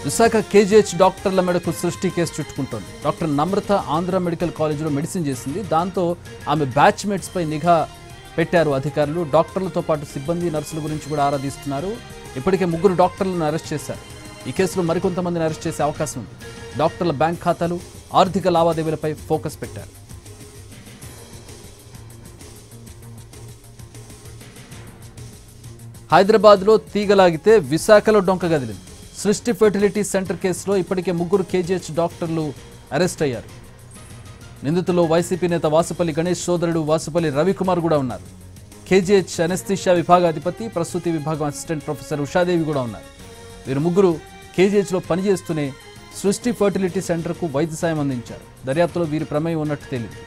Visakha KGH డాక్టర్ల మెడకు సృష్టి కేసు చుట్టుకుంటోంది. డాక్టర్ నమ్రత ఆంధ్ర మెడికల్ కాలేజీలో మెడిసిన్ చేసింది. దాంతో ఆమె బ్యాచ్మేట్స్ పై నిఘా పెట్టారు అధికారులు. డాక్టర్లతో పాటు సిబ్బంది, నర్సుల గురించి కూడా ఆరా తీస్తున్నారు. ఇప్పటికే 3 డాక్టర్లను అరెస్ట్ చేశారు. ఈ కేసులో మరికొంతమందిని అరెస్ట్ చేసే అవకాశం ఉంది. డాక్టర్ల బ్యాంక్ ఖాతాలు, ఆర్థిక లావాదేవీలపై ఫోకస్ పెట్టారు. హైదరాబాద్లో తీగలాగితే విశాఖలో డొంక గదిలింది. సృష్టి ఫెర్టిలిటీ సెంటర్ కేసులో ఇప్పటికే 3 కేజీహెచ్ డాక్టర్లు అరెస్ట్ అయ్యారు. నిందితుల్లో వైసీపీ నేత వాసుపల్లి గణేష్ సోదరుడు వాసుపల్లి రవికుమార్ కూడా ఉన్నారు. కేజీహెచ్ అనెస్థీషియా విభాగాధిపతి, ప్రసూతి విభాగం అసిస్టెంట్ ప్రొఫెసర్ ఉషాదేవి కూడా ఉన్నారు. వీరు 3 కేజీహెచ్లో పనిచేస్తూనే సృష్టి ఫెర్టిలిటీ సెంటర్కు వైద్య సాయం అందించారు. దర్యాప్తులో వీరి ప్రమేయం ఉన్నట్టు తేలింది.